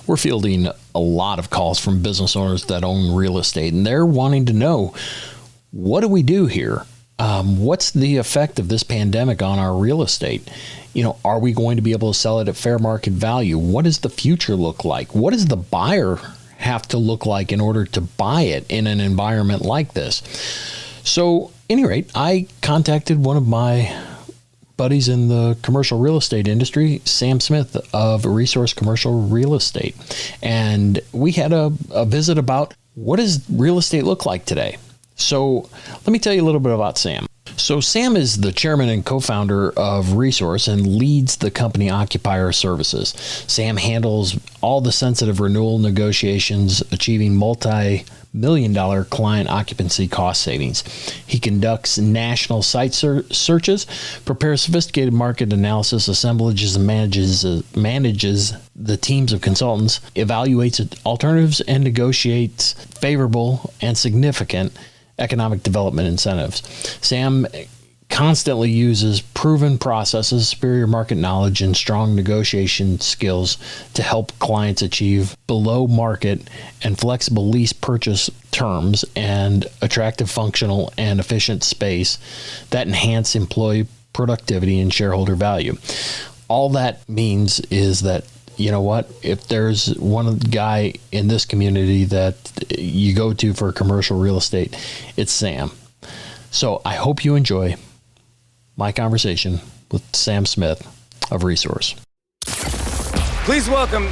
We're fielding a lot of calls from business owners that own real estate, and they're wanting to know, what do we do here? What's the effect of this pandemic on our real estate? Are we going to be able to sell it at fair market value? What does the future look like? What does the buyer have to look like in order to buy it in an environment like this? So, at any rate, I contacted one of my buddies in the commercial real estate industry, Sam Smith of Resource Commercial Real Estate. And we had a visit about, what does real estate look like today? So let me tell you a little bit about Sam. So Sam is the chairman and co-founder of Resource and leads the company Occupier Services. Sam handles all the sensitive renewal negotiations, achieving multi-million-dollar client occupancy cost savings. He conducts national site searches, prepares sophisticated market analysis, assemblages and manages the teams of consultants, evaluates alternatives, and negotiates favorable and significant economic development incentives. Sam constantly uses proven processes, superior market knowledge, and strong negotiation skills to help clients achieve below market and flexible lease purchase terms and attractive, functional, and efficient space that enhance employee productivity and shareholder value. All that means is that, you know what, if there's one guy in this community that you go to for commercial real estate, it's Sam. So I hope you enjoy my conversation with Sam Smith of Resource. Please welcome.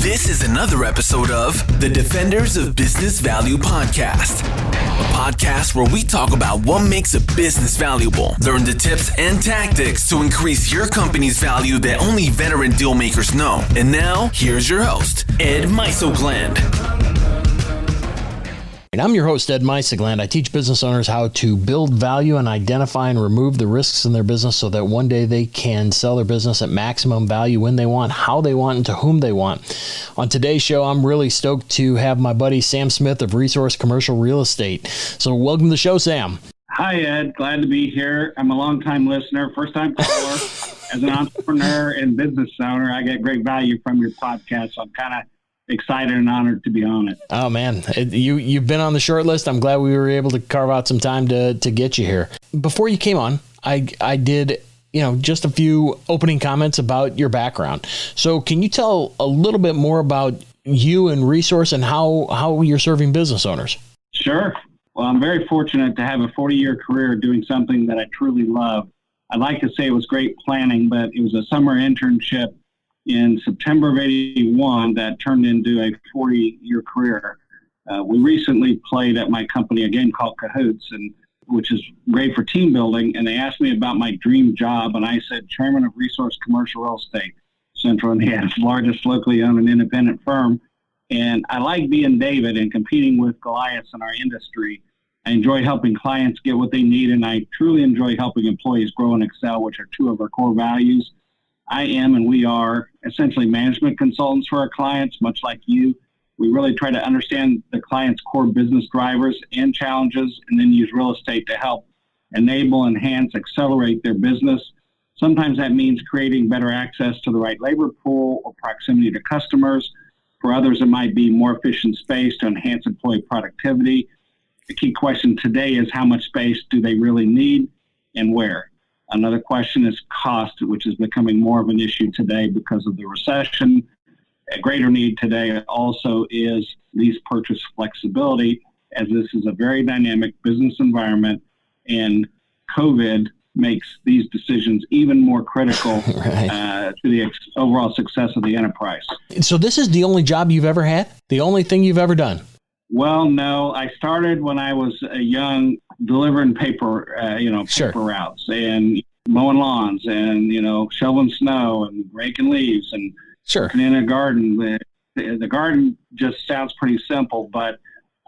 This is another episode of the Defenders of Business Value podcast, a podcast where we talk about what makes a business valuable, learn the tips and tactics to increase your company's value that only veteran deal makers know. And now, here's your host, Ed Meisselgland. I'm your host, Ed Meisselgland. I teach business owners how to build value and identify and remove the risks in their business so that one day they can sell their business at maximum value when they want, how they want, and to whom they want. On today's show, I'm really stoked to have my buddy Sam Smith of Resource Commercial Real Estate. So welcome to the show, Sam. Hi, Ed. Glad to be here. I'm a longtime listener, first-time caller. As an entrepreneur and business owner, I get great value from your podcast, so I'm kind of excited and honored to be on it. Oh man, you've been on the short list. I'm glad we were able to carve out some time to get you here. Before you came on, I did just a few opening comments about your background. So can you tell a little bit more about you and Resource and how you're serving business owners? Sure. Well, I'm very fortunate to have a 40-year career doing something that I truly love. I'd like to say it was great planning, but it was a summer internship in September of 81 that turned into a 40-year career. We recently played at my company a game called Cahoots, which is great for team building, and they asked me about my dream job, and I said, Chairman of Resource Commercial Real Estate, Central Indiana's largest locally owned and independent firm. And I like being David and competing with Goliaths in our industry. I enjoy helping clients get what they need, and I truly enjoy helping employees grow and excel, which are two of our core values. I am, and we are, essentially management consultants for our clients, much like you. We really try to understand the client's core business drivers and challenges, and then use real estate to help enable, enhance, accelerate their business. Sometimes that means creating better access to the right labor pool or proximity to customers. For others, it might be more efficient space to enhance employee productivity. The key question today is how much space do they really need and where? Another question is cost, which is becoming more of an issue today because of the recession. A greater need today also is lease purchase flexibility, as this is a very dynamic business environment, and COVID makes these decisions even more critical right. To the overall success of the enterprise. So this is the only job you've ever had? The only thing you've ever done? Well, no. I started when I was young, delivering paper Sure. paper routes and mowing lawns and, shoveling snow and raking leaves and sure. working in a garden. The garden just sounds pretty simple, but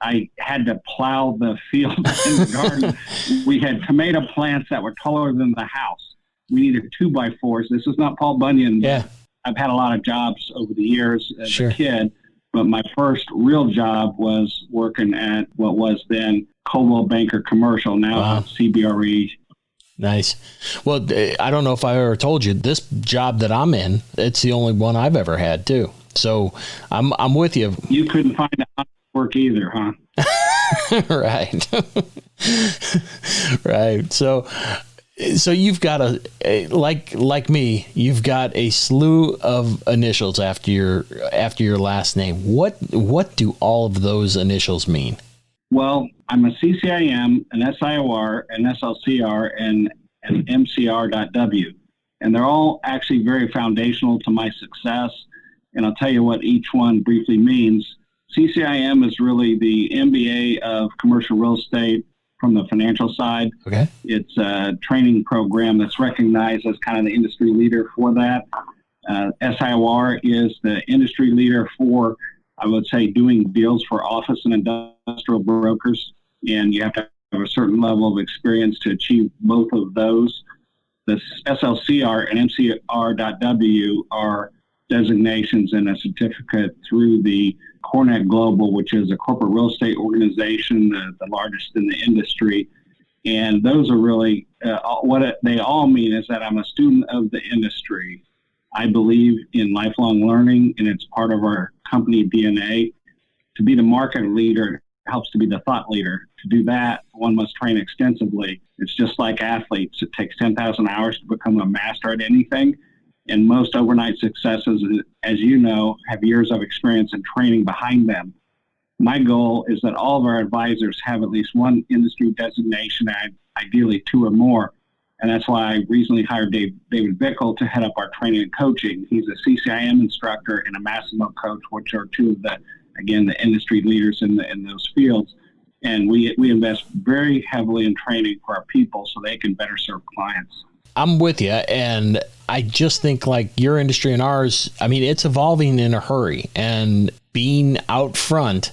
I had to plow the field in the garden. We had tomato plants that were taller than the house. We needed 2x4s. This is not Paul Bunyan. Yeah. I've had a lot of jobs over the years as Sure. a kid, but my first real job was working at what was then Coldwell Banker Commercial, now CBRE. Nice. Well, I don't know if I ever told you, this job that I'm in, it's the only one I've ever had too. So I'm with you. You couldn't find out work either, huh? Right. Right. So you've got like me, you've got a slew of initials after your last name. What do all of those initials mean? Well, I'm a CCIM, an SIOR, an SLCR, and an MCR.W. And they're all actually very foundational to my success. And I'll tell you what each one briefly means. CCIM is really the MBA of commercial real estate from the financial side. Okay. It's a training program that's recognized as kind of the industry leader for that. SIOR is the industry leader for, I would say, doing deals for office and industrial brokers. And you have to have a certain level of experience to achieve both of those. The SLCR and MCR.W are designations and a certificate through the Cornet Global, which is a corporate real estate organization, the largest in the industry. And those are really, they all mean is that I'm a student of the industry. I believe in lifelong learning, and it's part of our company DNA. To be the market leader helps to be the thought leader. To do that, one must train extensively. It's just like athletes. It takes 10,000 hours to become a master at anything. And most overnight successes, as you know, have years of experience and training behind them. My goal is that all of our advisors have at least one industry designation, ideally two or more. And that's why I recently hired David Bickle to head up our training and coaching. He's a CCIM instructor and a Massimo coach, which are two of the industry leaders in those fields. And we invest very heavily in training for our people so they can better serve clients. I'm with you. And I just think like your industry and ours, I mean, it's evolving in a hurry, and being out front,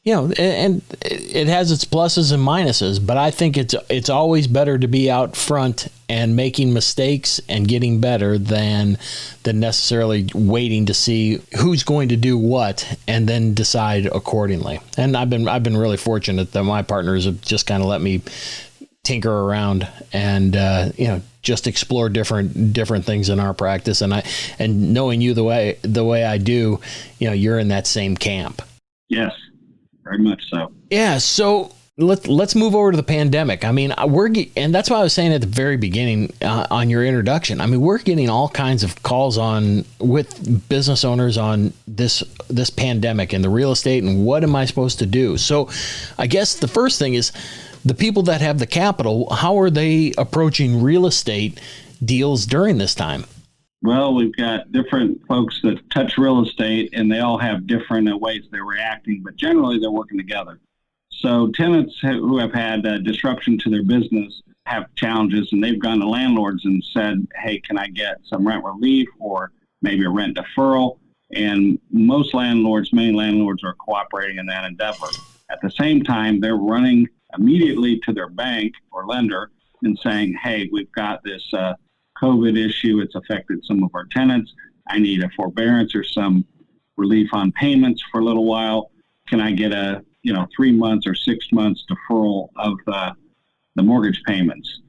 and it has its pluses and minuses, but I think it's always better to be out front and making mistakes and getting better than necessarily waiting to see who's going to do what and then decide accordingly. And I've been really fortunate that my partners have just kind of let me tinker around and just explore different things in our practice. And knowing you the way I do, you're in that same camp. Yes, very much so. Yeah. So let's move over to the pandemic. I mean, and that's why I was saying at the very beginning on your introduction. I mean, we're getting all kinds of calls with business owners on this pandemic and the real estate and what am I supposed to do? So I guess the first thing is, the people that have the capital, how are they approaching real estate deals during this time? Well, we've got different folks that touch real estate, and they all have different ways they're reacting, but generally they're working together. So tenants who have had disruption to their business have challenges, and they've gone to landlords and said, hey, can I get some rent relief or maybe a rent deferral? And many landlords are cooperating in that endeavor. At the same time, they're running immediately to their bank or lender and saying, hey, we've got this COVID issue. It's affected some of our tenants. I need a forbearance or some relief on payments for a little while. Can I get a 3 months or 6 months deferral of the mortgage payments?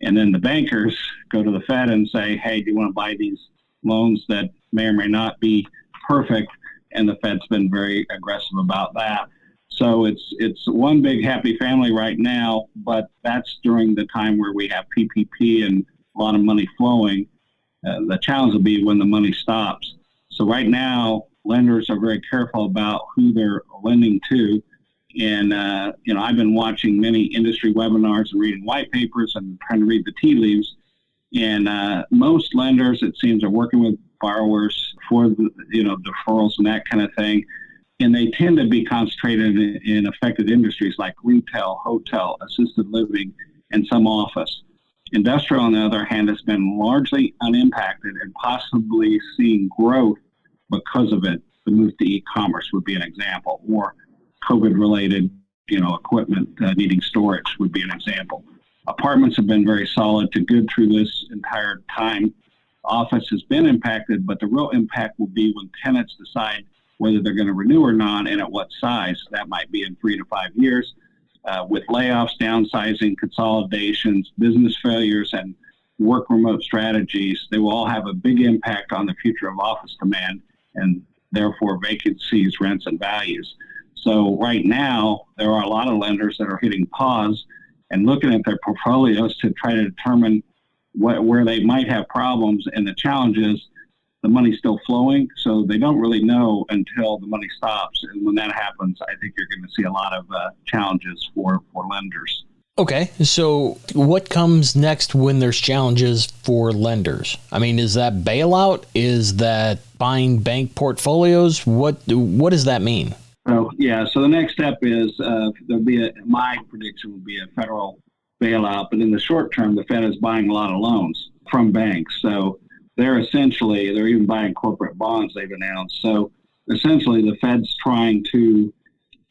And then the bankers go to the Fed and say, hey, do you want to buy these loans that may or may not be perfect? And the Fed's been very aggressive about that. So it's one big happy family right now, but that's during the time where we have PPP and a lot of money flowing. The challenge will be when the money stops. So right now, lenders are very careful about who they're lending to. And, I've been watching many industry webinars and reading white papers and trying to read the tea leaves. And most lenders, it seems, are working with borrowers for the, deferrals and that kind of thing. And they tend to be concentrated in affected industries like retail, hotel, assisted living, and some office. Industrial, on the other hand, has been largely unimpacted and possibly seeing growth because of it. The move to e-commerce would be an example, or COVID-related, equipment needing storage would be an example. Apartments have been very solid to good through this entire time. Office has been impacted, but the real impact will be when tenants decide whether they're going to renew or not, and at what size. That might be in 3 to 5 years. With layoffs, downsizing, consolidations, business failures, and work remote strategies, they will all have a big impact on the future of office demand. And therefore vacancies, rents, and values. So right now, there are a lot of lenders that are hitting pause and looking at their portfolios to try to determine where they might have problems. And the challenge is the money's still flowing, so they don't really know until the money stops. And when that happens, I think you're going to see a lot of challenges for lenders. Okay, so what comes next when there's challenges for lenders? I mean, is that bailout? Is that buying bank portfolios? What does that mean? So the next step is there'll be my prediction will be a federal bailout, but in the short term, the Fed is buying a lot of loans from banks. So they're even buying corporate bonds they've announced. So essentially, the Fed's trying to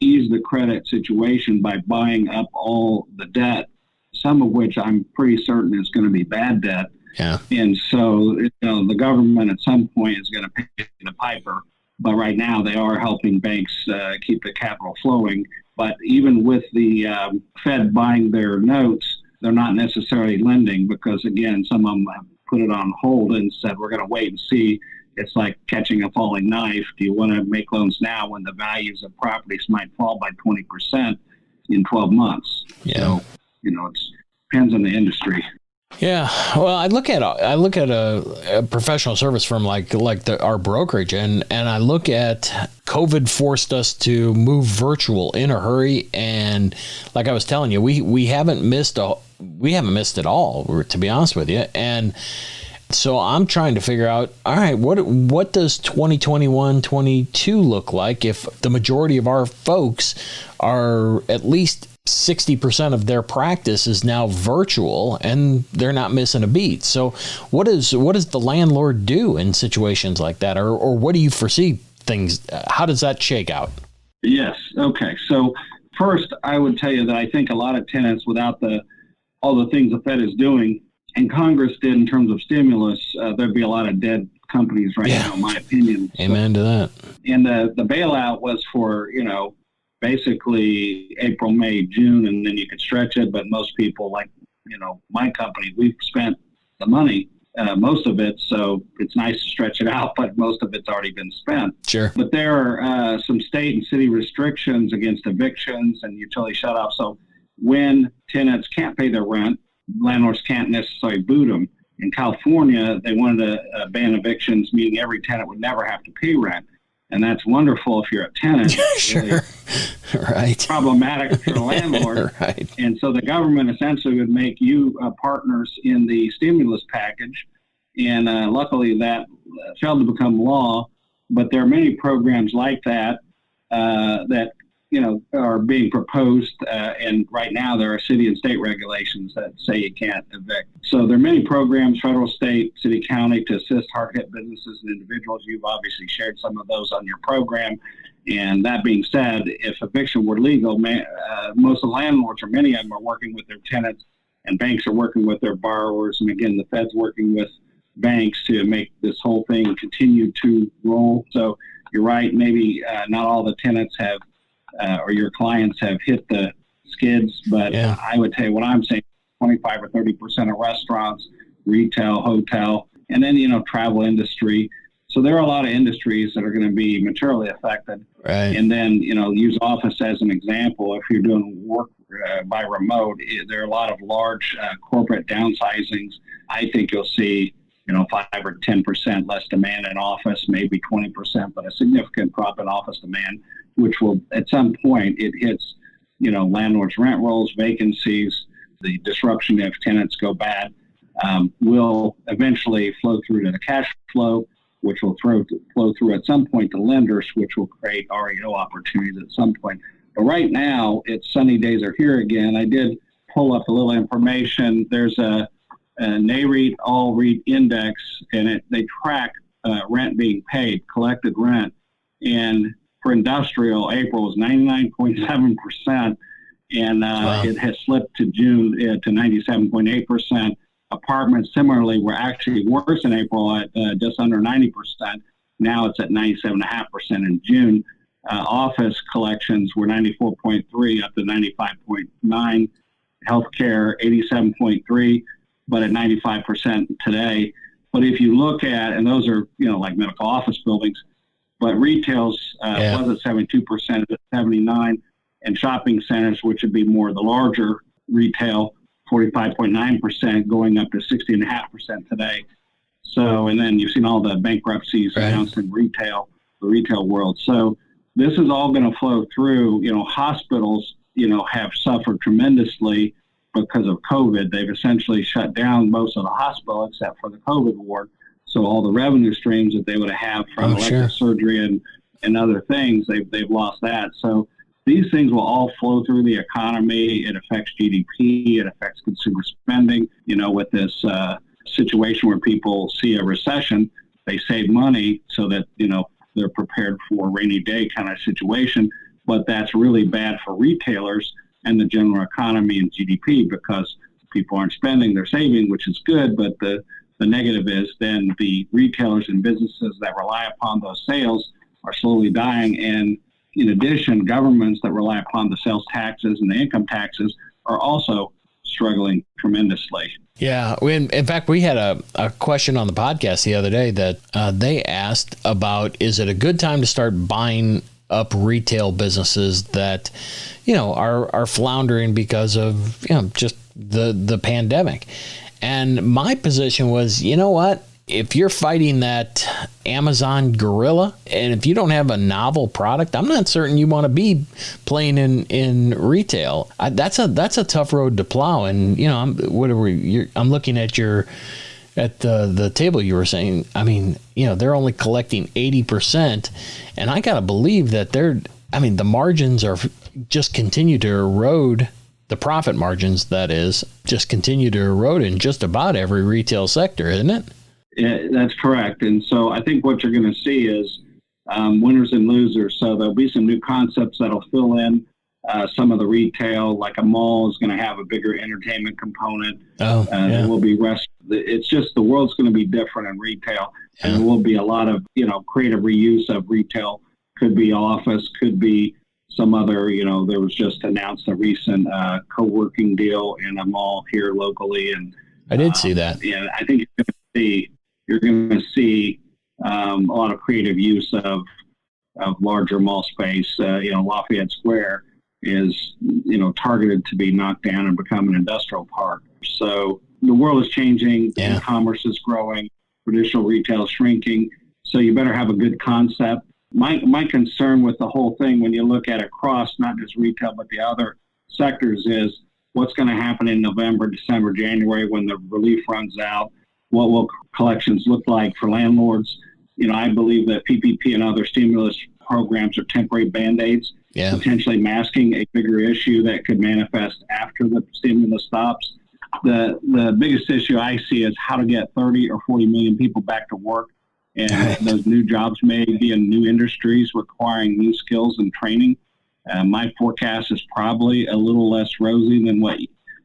ease the credit situation by buying up all the debt, some of which I'm pretty certain is going to be bad debt. Yeah. And so, the government at some point is going to pay the piper. But right now, they are helping banks keep the capital flowing. But even with the Fed buying their notes, they're not necessarily lending because, again, some of them have put it on hold and said, we're going to wait and see. It's like catching a falling knife. Do you want to make loans now when the values of properties might fall by 20% in 12 months? Yeah. So, it depends on the industry. Yeah, well, I look at a professional service firm like our brokerage, and I look at COVID forced us to move virtual in a hurry, and like I was telling you, we haven't missed at all, to be honest with you, and so I'm trying to figure out, all right, what does 2021, 22 look like if the majority of our folks are at least 60% of their practice is now virtual and they're not missing a beat. So what does the landlord do in situations like that? Or what do you foresee things? How does that shake out? Yes. Okay. So first, I would tell you that I think a lot of tenants, without all the things the Fed is doing and Congress did in terms of stimulus, there'd be a lot of dead companies right now, in my opinion. Amen to that. And the bailout was for, basically April, May, June, and then you could stretch it. But most people, like, my company, we've spent the money, most of it. So it's nice to stretch it out, but most of it's already been spent. Sure. But there are some state and city restrictions against evictions and utility shutoffs. So when tenants can't pay their rent, landlords can't necessarily boot them. In California, they wanted to ban evictions, meaning every tenant would never have to pay rent. And that's wonderful if you're a tenant. Sure. Really Right. problematic if you're a landlord. Right. And so the government essentially would make you partners in the stimulus package. And luckily that failed to become law. But there are many programs like that that are being proposed. And right now there are city and state regulations that say you can't evict. So there are many programs, federal, state, city, county, to assist hard-hit businesses and individuals. You've obviously shared some of those on your program. And that being said, if eviction were legal, most of the landlords, or many of them, are working with their tenants, and banks are working with their borrowers. And again, the Fed's working with banks to make this whole thing continue to roll. So you're right, maybe not all the tenants have or your clients have hit the skids, but yeah. I would tell you what I'm saying, 25 or 30% of restaurants, retail, hotel, and then, travel industry. So there are a lot of industries that are going to be materially affected. Right. And then, use office as an example. If you're doing work by remote, there are a lot of large corporate downsizings. I think you'll see, 5 or 10% less demand in office, maybe 20%, but a significant drop in office demand, which will, at some point, it hits, landlords' rent rolls, vacancies, the disruption if tenants go bad, will eventually flow through to the cash flow, which will flow through at some point to lenders, which will create REO opportunities at some point. But right now, it's sunny days are here again. I did pull up a little information. There's a NAREIT All REIT Index, and they track rent being paid, collected rent. And for industrial, April was 99.7%, and wow. It has slipped to June to 97.8%. Apartments, similarly, were actually worse in April at just under 90%. Now it's at 97.5% in June. Office collections were 94.3 up to 95.9. Healthcare, 87.3, but at 95% today. But if you look at, and those are, like medical office buildings, but retail's was at 72%, at 79%, and shopping centers, which would be more the larger retail, 45.9%, going up to 60.5% today. So, and then you've seen all the bankruptcies announced in the retail world. So this is all going to flow through. Hospitals, have suffered tremendously because of COVID. They've essentially shut down most of the hospital except for the COVID ward. So all the revenue streams that they would have from elective surgery and other things, they've lost that. So these things will all flow through the economy. It affects GDP. It affects consumer spending. With this situation where people see a recession, they save money so that, they're prepared for a rainy day kind of situation. But that's really bad for retailers and the general economy and GDP because people aren't spending, they're saving, which is good. But the negative is then the retailers and businesses that rely upon those sales are slowly dying. And in addition, governments that rely upon the sales taxes and the income taxes are also struggling tremendously. Yeah. In fact, we had a question on the podcast the other day that they asked about, is it a good time to start buying up retail businesses that, are floundering because of, just the pandemic? And my position was, you know what? If you're fighting that Amazon gorilla, and if you don't have a novel product, I'm not certain you want to be playing in retail. That's a tough road to plow. And I'm looking at the table you were saying. I mean, they're only collecting 80%, and I gotta believe that the margins are just continue to erode. The profit margins, that is, just continue to erode in just about every retail sector, isn't it? Yeah, that's correct. And so I think what you're going to see is winners and losers. So there'll be some new concepts that'll fill in some of the retail, like a mall is going to have a bigger entertainment component. There will be it's just the world's going to be different in retail. And there will be a lot of, creative reuse of retail. Could be office, could be some other, there was just announced a recent co-working deal in a mall here locally. And I did see that. Yeah, I think you're going to see a lot of creative use of larger mall space. Lafayette Square is, targeted to be knocked down and become an industrial park. So the world is changing. Yeah. E-commerce is growing. Traditional retail is shrinking. So you better have a good concept. My concern with the whole thing, when you look at across not just retail but the other sectors, is what's going to happen in November, December, January when the relief runs out. What will collections look like for landlords? I believe that PPP and other stimulus programs are temporary Band-Aids, potentially masking a bigger issue that could manifest after the stimulus stops. The biggest issue I see is how to get 30 or 40 million people back to work. And those new jobs may be in new industries requiring new skills and training. My forecast is probably a little less rosy than what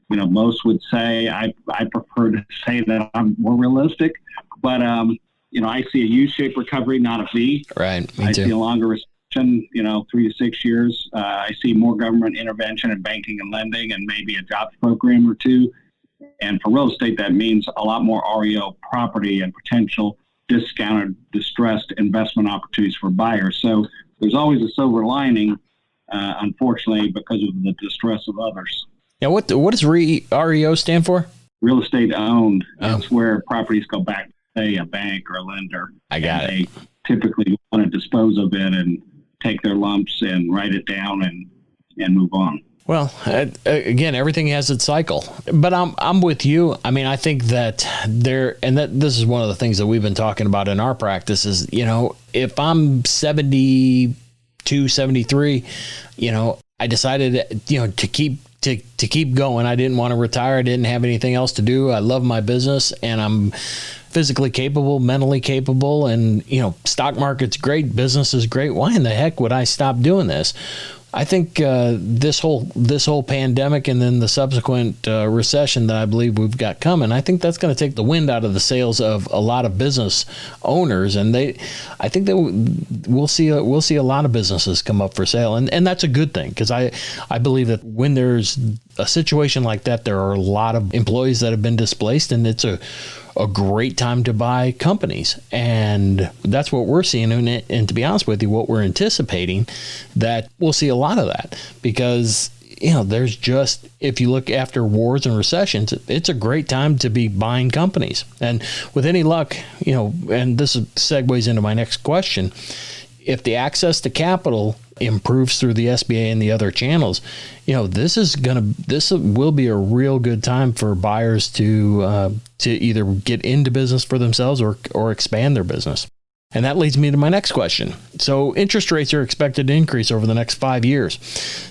most would say. I prefer to say that I'm more realistic, but I see a U-shaped recovery, not a V. Right. Me I too. see a longer recession, 3 to 6 years. I see more government intervention in banking and lending, and maybe a jobs program or two. And for real estate, that means a lot more REO property and potential discounted, distressed investment opportunities for buyers. So there's always a silver lining, unfortunately, because of the distress of others. Yeah, what does REO stand for? Real estate owned. That's where properties go back to, say, a bank or a lender. I got it. They typically want to dispose of it and take their lumps and write it down and move on. Well, again, everything has its cycle, but I'm with you. I mean, I think that this is one of the things that we've been talking about in our practice is, if I'm 72, 73, I decided, to keep going. I didn't want to retire. I didn't have anything else to do. I love my business and I'm physically capable, mentally capable, and, stock market's great. Business is great. Why in the heck would I stop doing this? I think this whole pandemic and then the subsequent recession that I believe we've got coming, I think that's going to take the wind out of the sails of a lot of business owners, and I think that we'll see a lot of businesses come up for sale, and that's a good thing, because I believe that when there's a situation like that, there are a lot of employees that have been displaced, and it's a a great time to buy companies. And that's what we're seeing. And to be honest with you, what we're anticipating, that we'll see a lot of that, because there's just, if you look after wars and recessions, it's a great time to be buying companies. And with any luck, and this segues into my next question, if the access to capital improves through the SBA and the other channels, this will be a real good time for buyers to either get into business for themselves or expand their business. And that leads me to my next question. So interest rates are expected to increase over the next 5 years.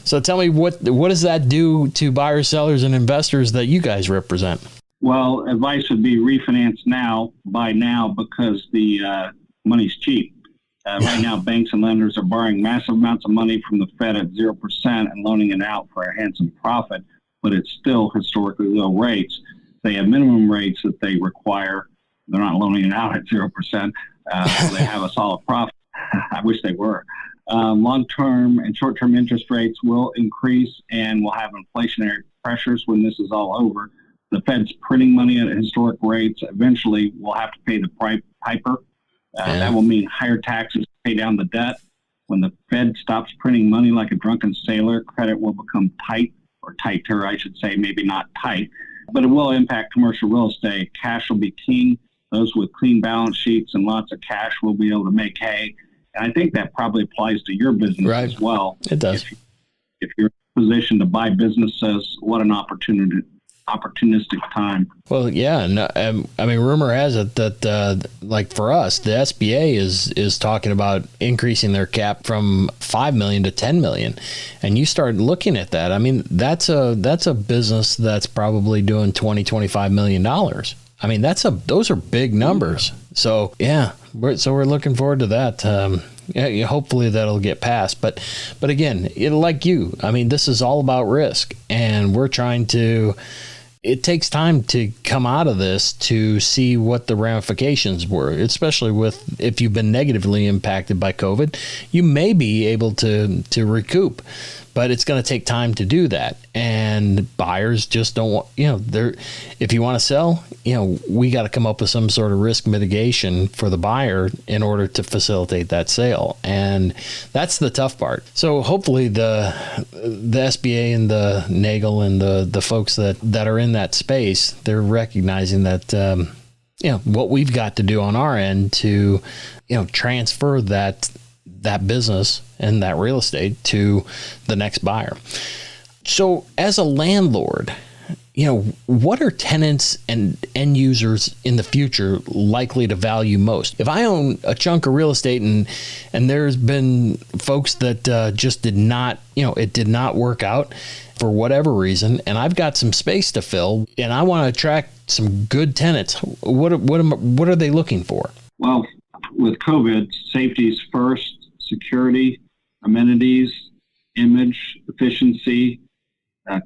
So tell me, what does that do to buyers, sellers, and investors that you guys represent? Well, advice would be refinance now, buy now, because the money's cheap. Right now, banks and lenders are borrowing massive amounts of money from the Fed at 0% and loaning it out for a handsome profit, but it's still historically low rates. They have minimum rates that they require. They're not loaning it out at 0%. So they have a solid profit. I wish they were. Long-term and short-term interest rates will increase, and we'll have inflationary pressures when this is all over. The Fed's printing money at historic rates. Eventually, we'll have to pay the piper. That will mean higher taxes to pay down the debt. When the Fed stops printing money like a drunken sailor, credit will become tight, or tighter, I should say, maybe not tight, but it will impact commercial real estate. Cash will be king. Those with clean balance sheets and lots of cash will be able to make hay. And I think that probably applies to your business as well. It does. If you're in a position to buy businesses, what an opportunistic time. Well, yeah. And rumor has it that, like for us, the SBA is talking about increasing their cap from 5 million to 10 million. And you start looking at that. I mean, that's a business that's probably doing $20-25 million. I mean, those are big numbers. So yeah, we're looking forward to that. Hopefully that'll get passed. But again, like you, I mean, this is all about risk, and we're trying to. It takes time to come out of this to see what the ramifications were, especially if you've been negatively impacted by COVID. You may be able to recoup, but it's going to take time to do that. And buyers just don't want, if you want to sell, we got to come up with some sort of risk mitigation for the buyer in order to facilitate that sale. And that's the tough part. So hopefully the SBA and the Nagel and the folks that are in that space, they're recognizing that, what we've got to do on our end to, transfer that business and that real estate to the next buyer. So as a landlord, what are tenants and end users in the future likely to value most? If I own a chunk of real estate and there's been folks that just did not, it did not work out for whatever reason, and I've got some space to fill and I want to attract some good tenants, what are they looking for? Well, with COVID, safety's first. Security, amenities, image, efficiency,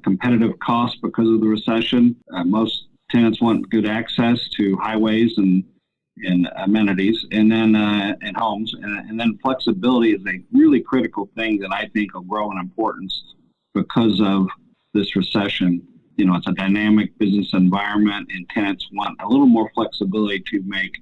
competitive cost because of the recession. Most tenants want good access to highways and amenities, and then and homes, and then flexibility is a really critical thing that I think will grow in importance because of this recession. It's a dynamic business environment, and tenants want a little more flexibility to make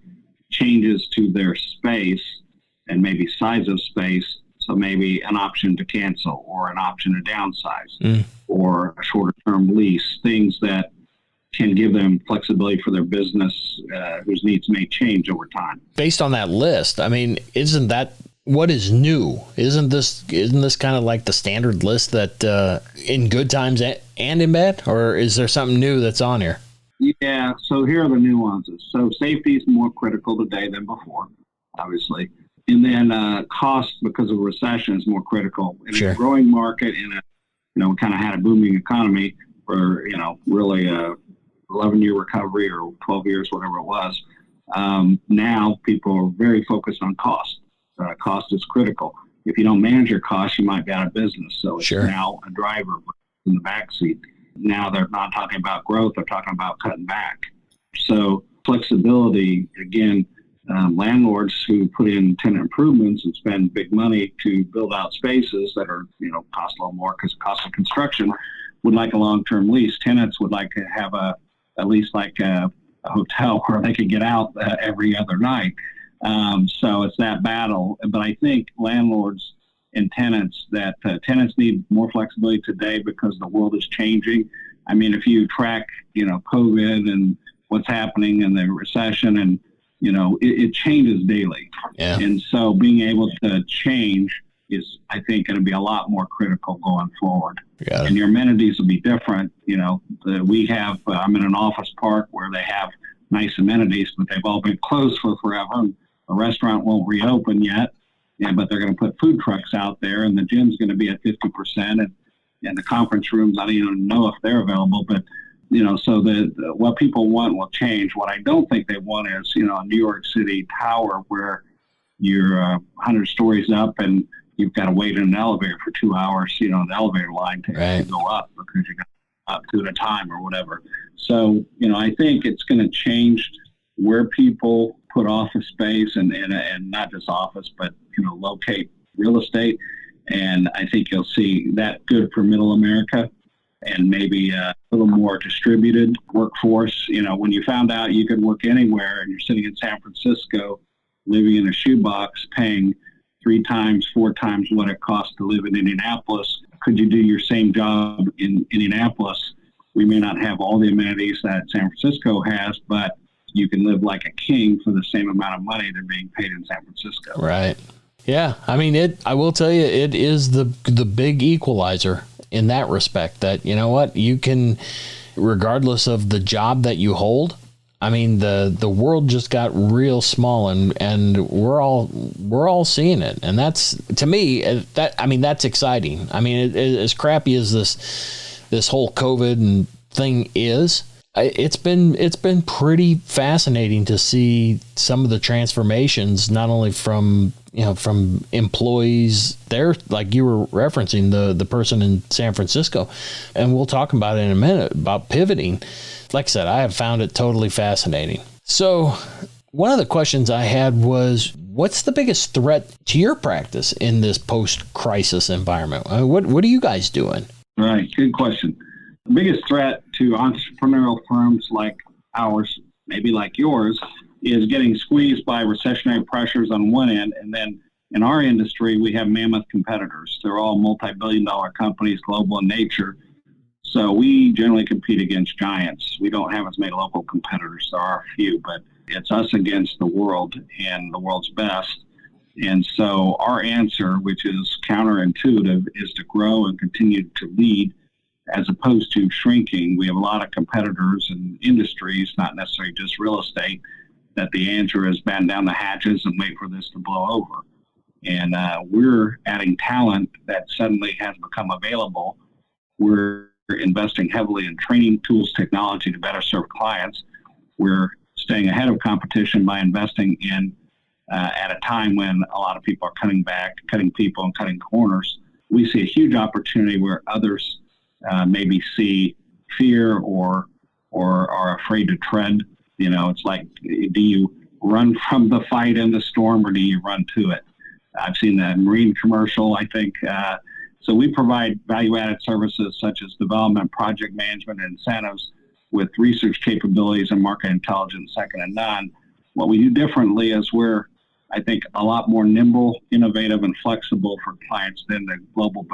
changes to their space and maybe size of space. So maybe an option to cancel or an option to downsize or a shorter term lease, things that can give them flexibility for their business whose needs may change over time. Based on that list, I mean, isn't that what is new? Isn't this kind of like the standard list that in good times and in bad, or is there something new that's on here? Yeah. So here are the nuances. So safety is more critical today than before, obviously. And then cost because of recession is more critical. In a growing market, we kind of had a booming economy for, really a 11-year recovery or 12 years, whatever it was. Now people are very focused on cost. Cost is critical. If you don't manage your costs, you might be out of business. So it's now a driver in the backseat. Now they're not talking about growth, they're talking about cutting back. So flexibility, again, landlords who put in tenant improvements and spend big money to build out spaces that are, cost a little more because of cost of construction would like a long-term lease. Tenants would like to have a lease like a hotel where they could get out every other night. So it's that battle. But I think landlords and tenants tenants need more flexibility today because the world is changing. I mean, if you track, COVID and what's happening in the recession, and, it changes daily. Yeah. And so being able to change is, I think, going to be a lot more critical going forward. And your amenities will be different. We have, I'm in an office park where they have nice amenities, but they've all been closed for forever. And the restaurant won't reopen yet. Yeah, but they're going to put food trucks out there, and the gym's going to be at 50%, and the conference rooms, I don't even know if they're available. But, so what people want will change. What I don't think they want is, a New York City tower where you're 100 stories up and you've got to wait in an elevator for 2 hours, the elevator line to go up because you got up to at a time or whatever. So, I think it's going to change where people put office space and not just office, but, locate real estate. And I think you'll see that good for middle America and maybe a little more distributed workforce. When you found out you could work anywhere and you're sitting in San Francisco, living in a shoebox, paying 3 times, 4 times what it costs to live in Indianapolis, could you do your same job in Indianapolis? We may not have all the amenities that San Francisco has, but you can live like a king for the same amount of money they're being paid in San Francisco. Right. Yeah. I mean, I will tell you, it is the big equalizer in that respect that, you can, regardless of the job that you hold, I mean, the world just got real small and we're all seeing it. And that's, to me, that's exciting. I mean, as crappy as this whole COVID and thing is, it's been pretty fascinating to see some of the transformations, not only from employees there, like you were referencing the person in San Francisco, and we'll talk about it in a minute about pivoting. Like I said, I have found it totally fascinating. So one of the questions I had was, what's the biggest threat to your practice in this post-crisis environment? What are you guys doing? Right. Good question. The biggest threat to entrepreneurial firms like ours, maybe like yours, is getting squeezed by recessionary pressures on one end. And then in our industry, we have mammoth competitors. They're all multi-billion-dollar companies, global in nature. So we generally compete against giants. We don't have as many local competitors. There are a few, but it's us against the world and the world's best. And so our answer, which is counterintuitive, is to grow and continue to lead as opposed to shrinking. We have a lot of competitors in industries, not necessarily just real estate, that the answer is batten down the hatches and wait for this to blow over. And we're adding talent that suddenly has become available. We're investing heavily in training tools, technology to better serve clients. We're staying ahead of competition by investing in at a time when a lot of people are cutting back, cutting people and cutting corners. We see a huge opportunity where others maybe see fear or are afraid to tread. It's like, do you run from the fight in the storm or do you run to it? I've seen that Marine commercial, I think. So we provide value-added services such as development, project management, and incentives with research capabilities and market intelligence second to none. What we do differently is we're, I think, a lot more nimble, innovative, and flexible for clients than the global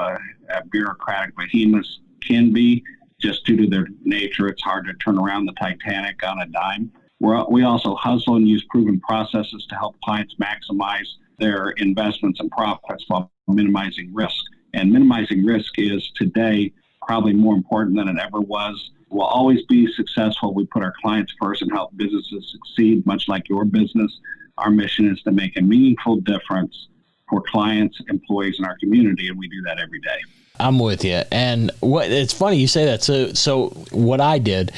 bureaucratic behemoths can be. Just due to their nature, it's hard to turn around the Titanic on a dime. We also hustle and use proven processes to help clients maximize their investments and profits while minimizing risk. And minimizing risk is today probably more important than it ever was. We'll always be successful. We put our clients first and help businesses succeed, much like your business. Our mission is to make a meaningful difference for clients, employees, and our community, and we do that every day. I'm with you. And it's funny you say that. So what I did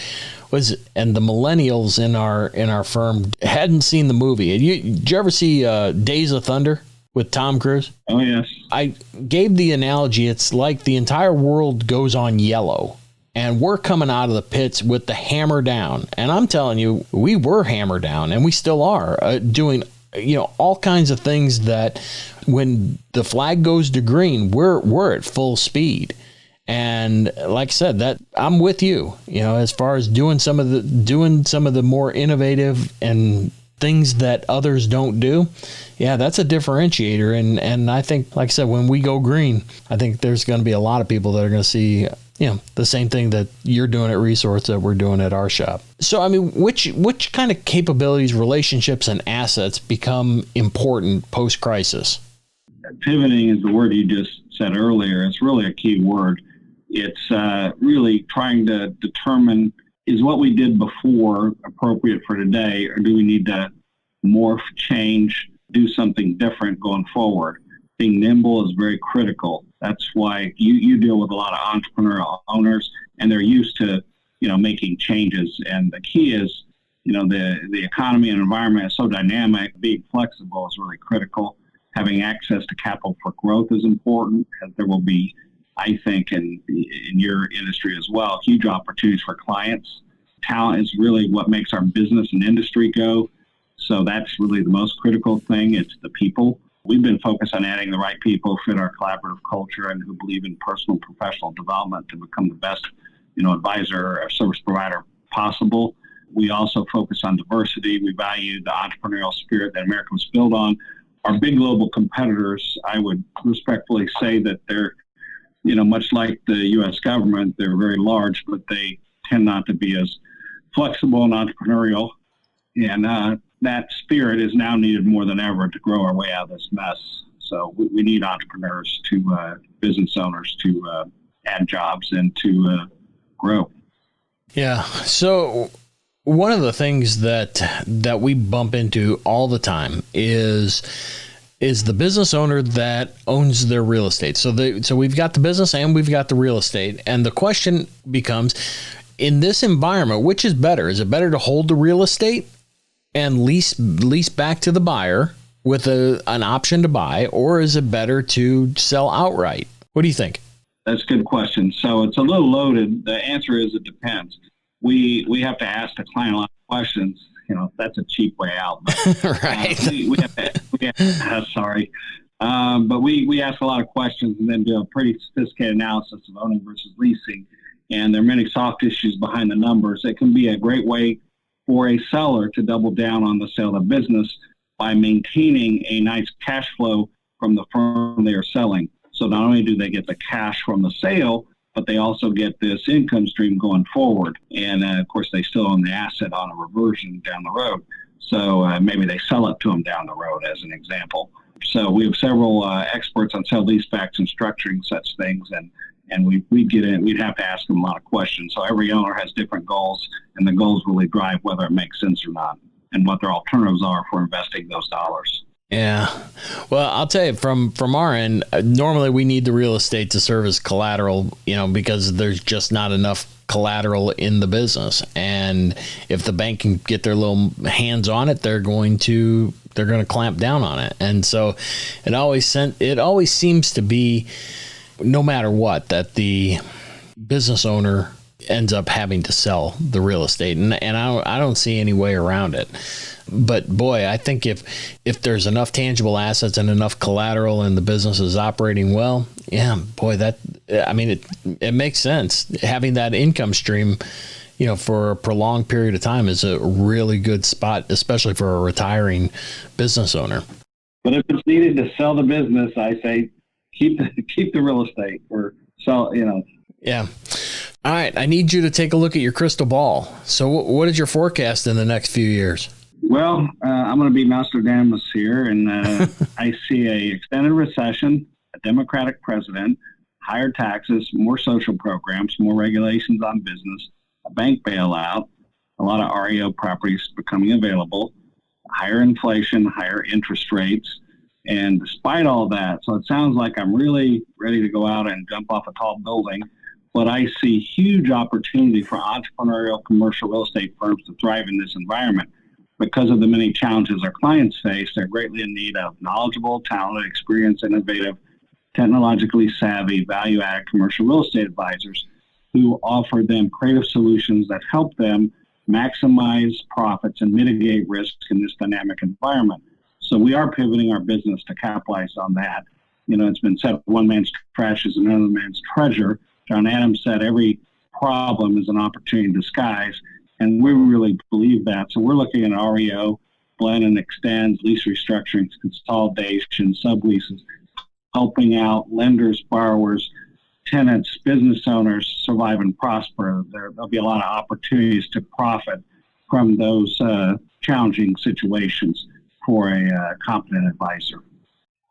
was, and the millennials in our firm hadn't seen the movie. Did you ever see Days of Thunder with Tom Cruise? Oh, yes. I gave the analogy, it's like the entire world goes on yellow and we're coming out of the pits with the hammer down. And I'm telling you, we were hammered down and we still are doing all kinds of things that when the flag goes to green, we're at full speed. And like I said, that I'm with you, as far as doing some of the more innovative and things that others don't do. Yeah, that's a differentiator. And I think, like I said, when we go green, I think there's going to be a lot of people that are going to see, the same thing that you're doing at Resource that we're doing at our shop. So, I mean, which kind of capabilities, relationships, and assets become important post-crisis? Pivoting is the word you just said earlier. It's really a key word. It's really trying to determine, is what we did before appropriate for today, or do we need to morph, change, do something different going forward? Being nimble is very critical. That's why you deal with a lot of entrepreneurial owners, and they're used to, making changes. And the key is, the economy and environment is so dynamic. Being flexible is really critical. Having access to capital for growth is important, because there will be, I think, in your industry as well, huge opportunities for clients. Talent is really what makes our business and industry go. So that's really the most critical thing. It's the people. We've been focused on adding the right people, fit our collaborative culture, and who believe in personal and professional development to become the best, advisor or service provider possible. We also focus on diversity. We value the entrepreneurial spirit that America was built on. Our big global competitors, I would respectfully say that they're, much like the U.S. government, they're very large, but they tend not to be as flexible and entrepreneurial. And that spirit is now needed more than ever to grow our way out of this mess. So we need entrepreneurs, business owners to add jobs and to grow. Yeah. So one of the things that we bump into all the time is the business owner that owns their real estate. So we've got the business and we've got the real estate. And the question becomes, in this environment, which is better? Is it better to hold the real estate and lease back to the buyer with an option to buy, or is it better to sell outright? What do you think? That's a good question. So it's a little loaded. The answer is it depends. We have to ask the client a lot of questions. That's a cheap way out. But, right. Sorry. But we ask a lot of questions and then do a pretty sophisticated analysis of owning versus leasing. And there are many soft issues behind the numbers. It can be a great way for a seller to double down on the sale of business by maintaining a nice cash flow from the firm they are selling. So not only do they get the cash from the sale, but they also get this income stream going forward. And of course, they still own the asset on a reversion down the road. So maybe they sell it to them down the road, as an example. So we have several experts on sale leasebacks and structuring such things. And we'd get in, we'd have to ask them a lot of questions. So every owner has different goals, and the goals really drive whether it makes sense or not, and what their alternatives are for investing those dollars. Yeah. Well, I'll tell you, from our end, normally we need the real estate to serve as collateral, because there's just not enough collateral in the business. And if the bank can get their little hands on it, they're going to clamp down on it. And so it always seems to be, no matter what, that the business owner ends up having to sell the real estate. And I don't see any way around it. But boy, I think if there's enough tangible assets and enough collateral and the business is operating well, yeah, boy, it makes sense. Having that income stream, for a prolonged period of time is a really good spot, especially for a retiring business owner. But if it's needed to sell the business, I say keep the real estate or sell, Yeah. All right. I need you to take a look at your crystal ball. So what is your forecast in the next few years? Well, I'm going to be Nostradamus here, and I see a extended recession, a Democratic president, higher taxes, more social programs, more regulations on business, a bank bailout, a lot of REO properties becoming available, higher inflation, higher interest rates. And despite all that, so it sounds like I'm really ready to go out and jump off a tall building, but I see huge opportunity for entrepreneurial commercial real estate firms to thrive in this environment. Because of the many challenges our clients face, they're greatly in need of knowledgeable, talented, experienced, innovative, technologically savvy, value-added commercial real estate advisors who offer them creative solutions that help them maximize profits and mitigate risk in this dynamic environment. So we are pivoting our business to capitalize on that. It's been said, one man's trash is another man's treasure, John Adams said every problem is an opportunity in disguise, and we really believe that. So we're looking at REO, blend and extends, lease restructurings, consolidation, subleases, helping out lenders, borrowers, tenants, business owners survive and prosper. There'll be a lot of opportunities to profit from those challenging situations for a competent advisor.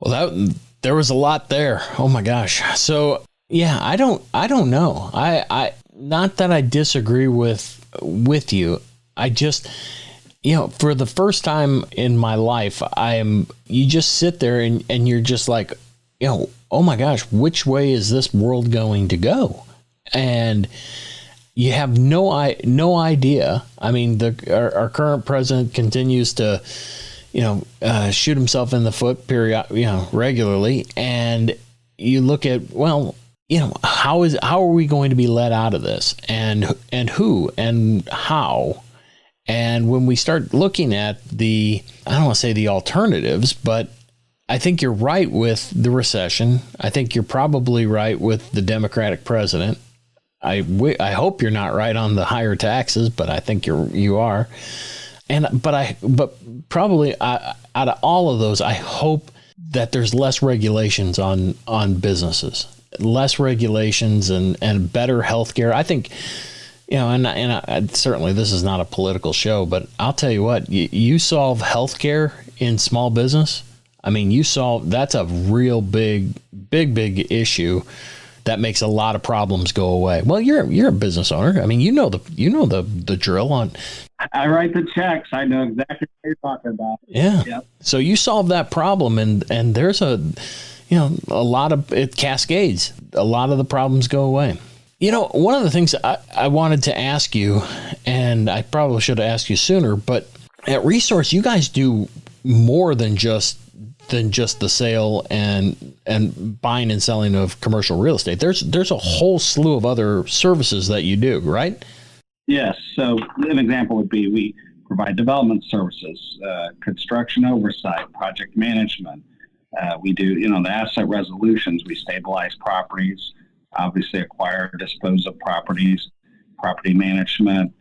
Well, there was a lot there. Oh my gosh. So yeah, I don't know. I not that I disagree with you. I just, for the first time in my life, you just sit there and you're just like, oh my gosh, which way is this world going to go? And you have no idea. I mean, our current president continues to, shoot himself in the foot regularly. And you look at, how are we going to be let out of this, and who and how? And when we start looking at I don't want to say the alternatives, but I think you're right with the recession. I think you're probably right with the Democratic president. I hope you're not right on the higher taxes, but I think you are. But probably out of all of those, I hope that there's less regulations on businesses, less regulations and better healthcare. I think, and certainly this is not a political show, but I'll tell you what, you solve healthcare in small business. I mean, that's a real big issue that makes a lot of problems go away. Well, you're a business owner. I mean, you know the drill on. I write the checks. I know exactly what you're talking about. Yeah. Yep. So you solve that problem, and there's a lot of it cascades. A lot of the problems go away. One of the things I wanted to ask you, and I probably should have asked you sooner, but at Resource, you guys do more than just the sale and buying and selling of commercial real estate. There's a whole slew of other services that you do, right? Yes. So an example would be we provide development services, construction oversight, project management. We do, the asset resolutions. We stabilize properties, obviously acquire, dispose of properties, property management,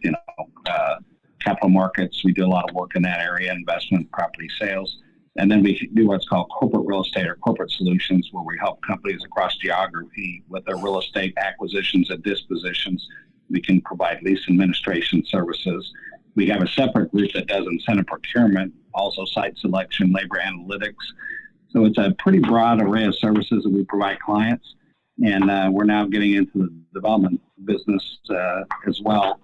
capital markets. We do a lot of work in that area, investment, property sales. And then we do what's called corporate real estate or corporate solutions, where we help companies across geography with their real estate acquisitions and dispositions. We can provide lease administration services. We have a separate group that does incentive procurement, also site selection, labor analytics. So it's a pretty broad array of services that we provide clients. And we're now getting into the development business as well.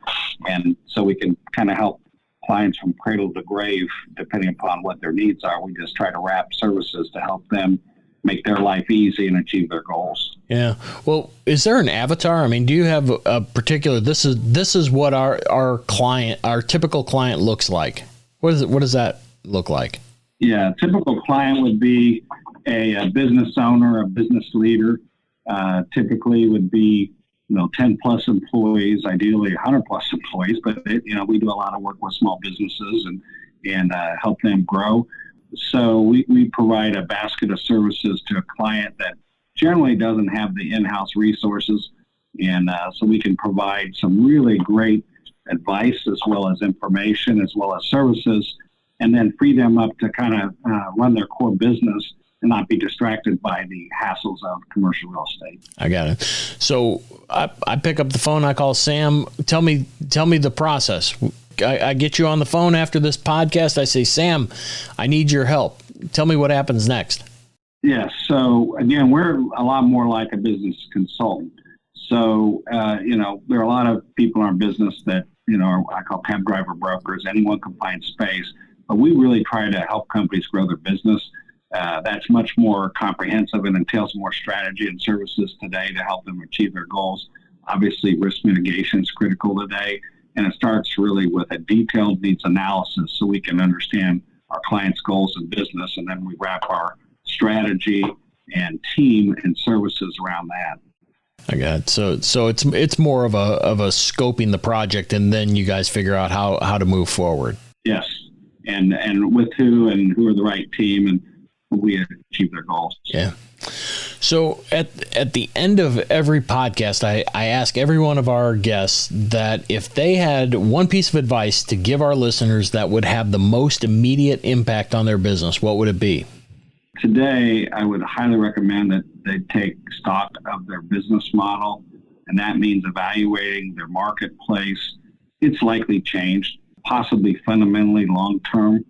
And so we can kind of help clients from cradle to grave, depending upon what their needs are. We just try to wrap services to help them make their life easy and achieve their goals. Yeah. Well, is there an avatar? I mean, do you have a particular, this is what our client, our typical client looks like? What does that look like? Yeah. A typical client would be a business owner, a business leader, typically would be, 10 plus employees, ideally 100 plus employees, but we do a lot of work with small businesses and help them grow. So we provide a basket of services to a client that generally doesn't have the in-house resources. And so we can provide some really great advice as well as information as well as services, and then free them up to kind of run their core business and not be distracted by the hassles of commercial real estate. I got it. So I pick up the phone, I call Sam. Tell me the process. I get you on the phone after this podcast. I say, Sam, I need your help. Tell me what happens next. Yes. So again, we're a lot more like a business consultant. So, there are a lot of people in our business that, I call cab driver brokers. Anyone can find space, but we really try to help companies grow their business. That's much more comprehensive and entails more strategy and services today to help them achieve their goals. Obviously, risk mitigation is critical today, and it starts really with a detailed needs analysis so we can understand our clients' goals in business, and then we wrap our strategy and team and services around that. I got it. So it's more of a scoping the project, and then you guys figure out how to move forward. Yes, and with who are the right team, and we achieve their goals. Yeah. So at the end of every podcast, I ask every one of our guests that if they had one piece of advice to give our listeners that would have the most immediate impact on their business, what would it be? Today, I would highly recommend that they take stock of their business model, and that means evaluating their marketplace. It's likely changed, possibly fundamentally long-term.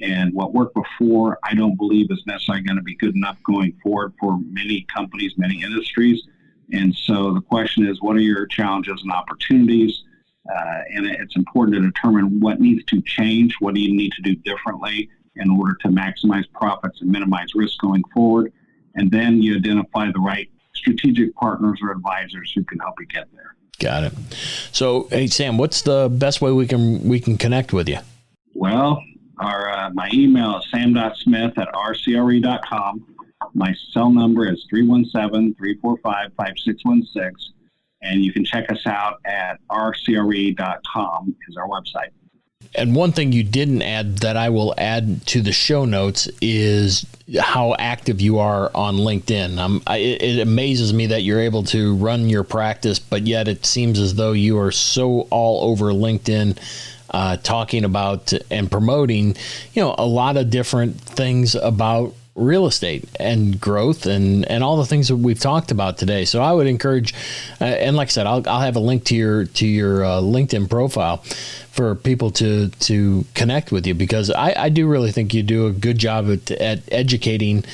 And what worked before, I don't believe is necessarily going to be good enough going forward for many companies, many industries. And so the question is, what are your challenges and opportunities? And it's important to determine what needs to change, what do you need to do differently in order to maximize profits and minimize risk going forward. And then you identify the right strategic partners or advisors who can help you get there. Got it. So, hey, Sam, what's the best way we can connect with you? Well, my email is sam.smith@rcre.com. My cell number is 317-345-5616. And you can check us out at rcre.com is our website. And one thing you didn't add that I will add to the show notes is how active you are on LinkedIn. It amazes me that you're able to run your practice, but yet it seems as though you are so all over LinkedIn, talking about and promoting, a lot of different things about real estate and growth and all the things that we've talked about today. So I would encourage, and like I said, I'll have a link to your LinkedIn profile for people to connect with you, because I do really think you do a good job at educating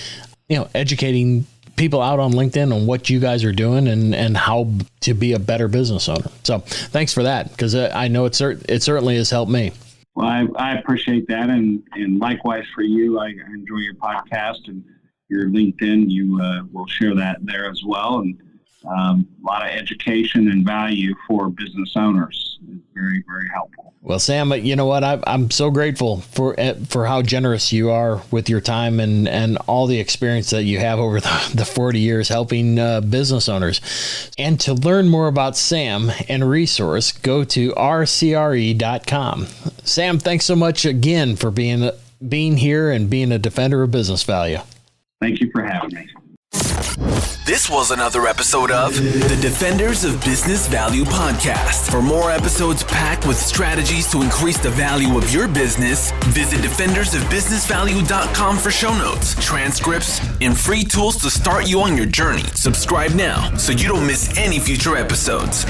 people out on LinkedIn on what you guys are doing and how to be a better business owner. So thanks for that, because I know it certainly has helped me. Well, I appreciate that. And likewise for you, I enjoy your podcast and your LinkedIn. You will share that there as well. And a lot of education and value for business owners. It's very, very helpful. Well, Sam, you know what? I'm so grateful for how generous you are with your time and all the experience that you have over the 40 years helping business owners. And to learn more about Sam and Resource, go to rcre.com. Sam, thanks so much again for being here and being a defender of business value. Thank you for having me. This was another episode of the Defenders of Business Value podcast. For more episodes packed with strategies to increase the value of your business, visit defendersofbusinessvalue.com for show notes, transcripts, and free tools to start you on your journey. Subscribe now so you don't miss any future episodes.